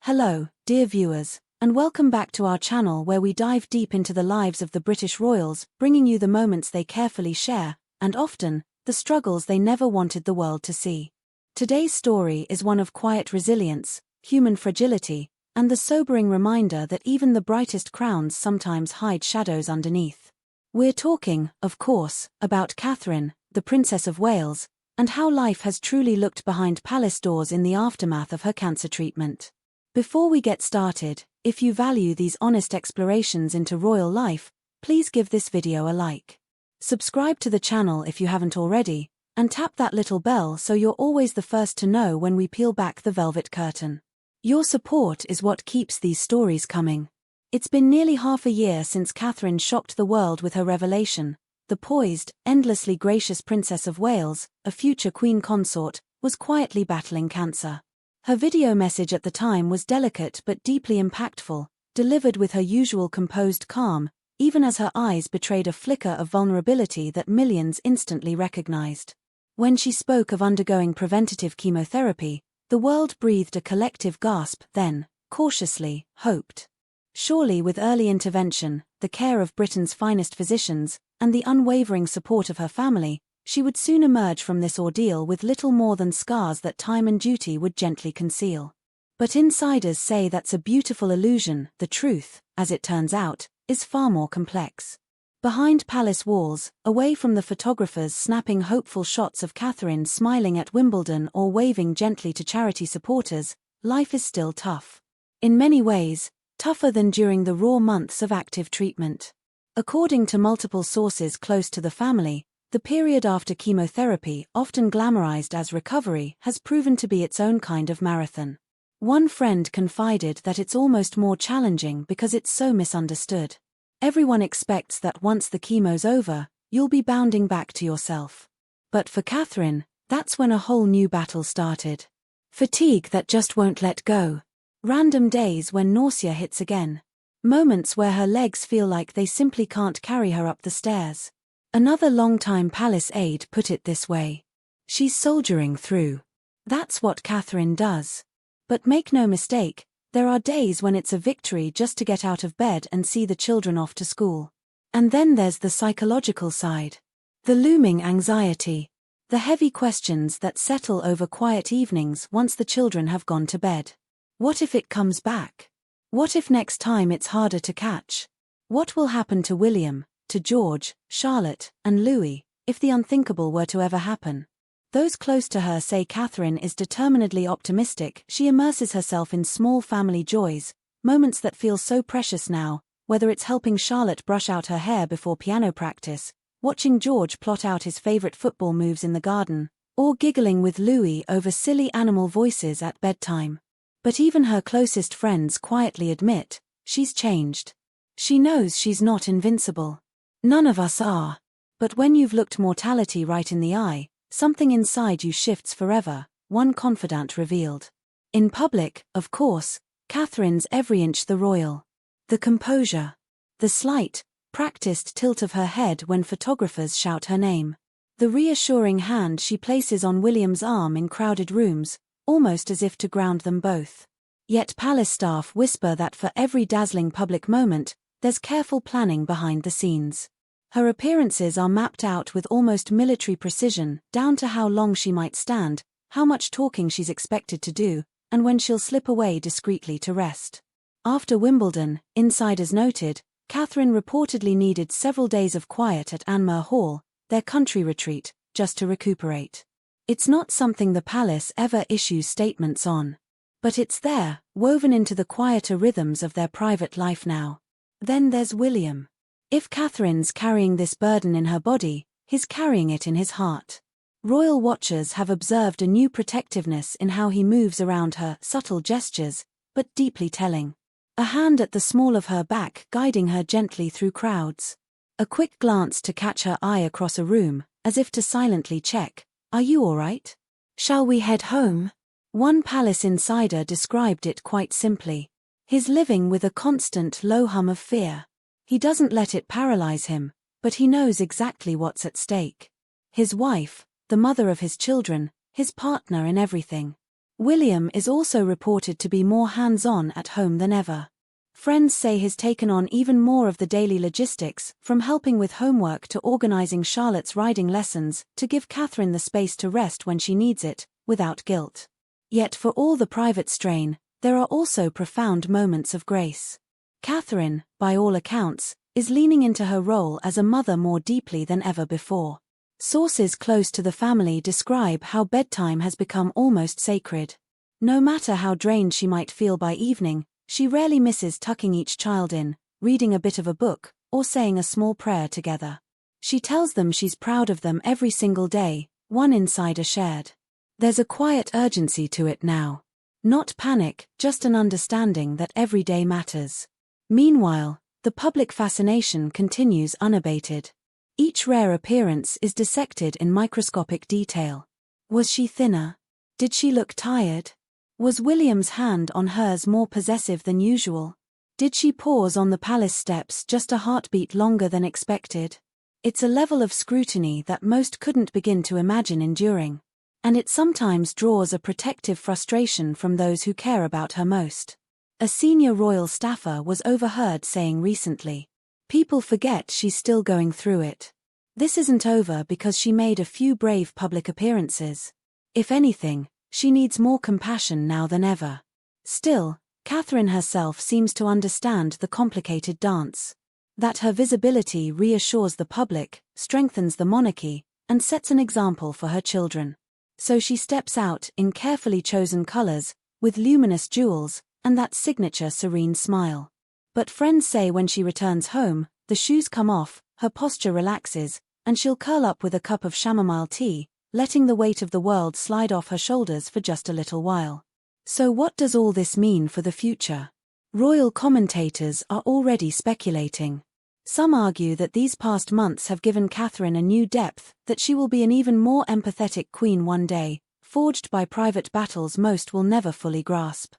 Hello, dear viewers, and welcome back to our channel where we dive deep into the lives of the British royals, bringing you the moments they carefully share, and often, the struggles they never wanted the world to see. Today's story is one of quiet resilience, human fragility, and the sobering reminder that even the brightest crowns sometimes hide shadows underneath. We're talking, of course, about Catherine, the Princess of Wales, and how life has truly looked behind palace doors in the aftermath of her cancer treatment. Before we get started, if you value these honest explorations into royal life, please give this video a like. Subscribe to the channel if you haven't already, and tap that little bell so you're always the first to know when we peel back the velvet curtain. Your support is what keeps these stories coming. It's been nearly half a year since Catherine shocked the world with her revelation. The poised, endlessly gracious Princess of Wales, a future queen consort, was quietly battling cancer. Her video message at the time was delicate but deeply impactful, delivered with her usual composed calm, even as her eyes betrayed a flicker of vulnerability that millions instantly recognized. When she spoke of undergoing preventative chemotherapy, the world breathed a collective gasp, then, cautiously, hoped. Surely with early intervention, the care of Britain's finest physicians, and the unwavering support of her family, she would soon emerge from this ordeal with little more than scars that time and duty would gently conceal. But insiders say that's a beautiful illusion. The truth, as it turns out, is far more complex. Behind palace walls, away from the photographers snapping hopeful shots of Catherine smiling at Wimbledon or waving gently to charity supporters, life is still tough. In many ways, tougher than during the raw months of active treatment. According to multiple sources close to the family, the period after chemotherapy, often glamorized as recovery, has proven to be its own kind of marathon. One friend confided that it's almost more challenging because it's so misunderstood. Everyone expects that once the chemo's over, you'll be bounding back to yourself. But for Catherine, that's when a whole new battle started. Fatigue that just won't let go. Random days when nausea hits again. Moments where her legs feel like they simply can't carry her up the stairs. Another longtime palace aide put it this way. She's soldiering through. That's what Catherine does. But make no mistake, there are days when it's a victory just to get out of bed and see the children off to school. And then there's the psychological side. The looming anxiety. The heavy questions that settle over quiet evenings once the children have gone to bed. What if it comes back? What if next time it's harder to catch? What will happen to William, to George, Charlotte, and Louis, if the unthinkable were to ever happen? Those close to her say Catherine is determinedly optimistic. She immerses herself in small family joys, moments that feel so precious now, whether it's helping Charlotte brush out her hair before piano practice, watching George plot out his favorite football moves in the garden, or giggling with Louis over silly animal voices at bedtime. But even her closest friends quietly admit, she's changed. She knows she's not invincible. None of us are. But when you've looked mortality right in the eye, something inside you shifts forever, one confidant revealed. In public, of course, Catherine's every inch the royal. The composure. The slight, practiced tilt of her head when photographers shout her name. The reassuring hand she places on William's arm in crowded rooms, almost as if to ground them both. Yet palace staff whisper that for every dazzling public moment, there's careful planning behind the scenes. Her appearances are mapped out with almost military precision, down to how long she might stand, how much talking she's expected to do, and when she'll slip away discreetly to rest. After Wimbledon, insiders noted, Catherine reportedly needed several days of quiet at Anmer Hall, their country retreat, just to recuperate. It's not something the palace ever issues statements on. But it's there, woven into the quieter rhythms of their private life now. Then there's William. If Catherine's carrying this burden in her body, he's carrying it in his heart. Royal watchers have observed a new protectiveness in how he moves around her, subtle gestures, but deeply telling. A hand at the small of her back guiding her gently through crowds. A quick glance to catch her eye across a room, as if to silently check, "Are you all right? Shall we head home?" One palace insider described it quite simply. He's living with a constant low hum of fear. He doesn't let it paralyze him, but he knows exactly what's at stake. His wife, the mother of his children, his partner in everything. William is also reported to be more hands-on at home than ever. Friends say he's taken on even more of the daily logistics, from helping with homework to organizing Charlotte's riding lessons, to give Catherine the space to rest when she needs it, without guilt. Yet for all the private strain, there are also profound moments of grace. Catherine, by all accounts, is leaning into her role as a mother more deeply than ever before. Sources close to the family describe how bedtime has become almost sacred. No matter how drained she might feel by evening, she rarely misses tucking each child in, reading a bit of a book, or saying a small prayer together. She tells them she's proud of them every single day, one insider shared. There's a quiet urgency to it now. Not panic, just an understanding that every day matters. Meanwhile, the public fascination continues unabated. Each rare appearance is dissected in microscopic detail. Was she thinner? Did she look tired? Was William's hand on hers more possessive than usual? Did she pause on the palace steps just a heartbeat longer than expected? It's a level of scrutiny that most couldn't begin to imagine enduring. And it sometimes draws a protective frustration from those who care about her most. A senior royal staffer was overheard saying recently, "People forget she's still going through it. This isn't over because she made a few brave public appearances. If anything, she needs more compassion now than ever." Still, Catherine herself seems to understand the complicated dance. That her visibility reassures the public, strengthens the monarchy, and sets an example for her children. So she steps out in carefully chosen colors, with luminous jewels, and that signature serene smile. But friends say when she returns home, the shoes come off, her posture relaxes, and she'll curl up with a cup of chamomile tea, letting the weight of the world slide off her shoulders for just a little while. So what does all this mean for the future? Royal commentators are already speculating. Some argue that these past months have given Catherine a new depth, that she will be an even more empathetic queen one day, forged by private battles most will never fully grasp.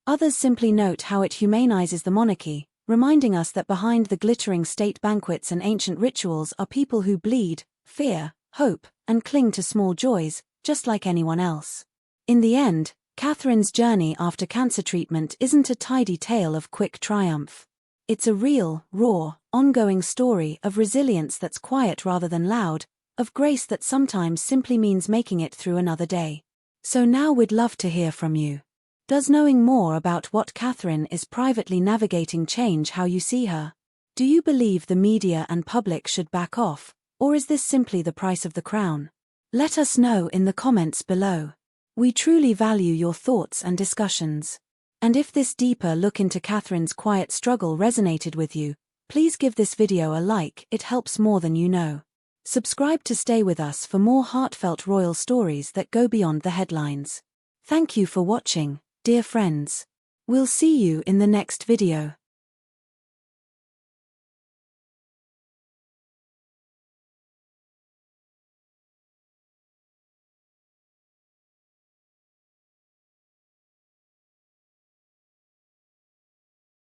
Others simply note how it humanizes the monarchy, reminding us that behind the glittering state banquets and ancient rituals are people who bleed, fear, hope, and cling to small joys, just like anyone else. In the end, Catherine's journey after cancer treatment isn't a tidy tale of quick triumph. It's a real, raw, ongoing story of resilience that's quiet rather than loud, of grace that sometimes simply means making it through another day. So now we'd love to hear from you. Does knowing more about what Catherine is privately navigating change how you see her? Do you believe the media and public should back off, or is this simply the price of the crown? Let us know in the comments below. We truly value your thoughts and discussions. And if this deeper look into Catherine's quiet struggle resonated with you, please give this video a like, it helps more than you know. Subscribe to stay with us for more heartfelt royal stories that go beyond the headlines. Thank you for watching, dear friends. We'll see you in the next video.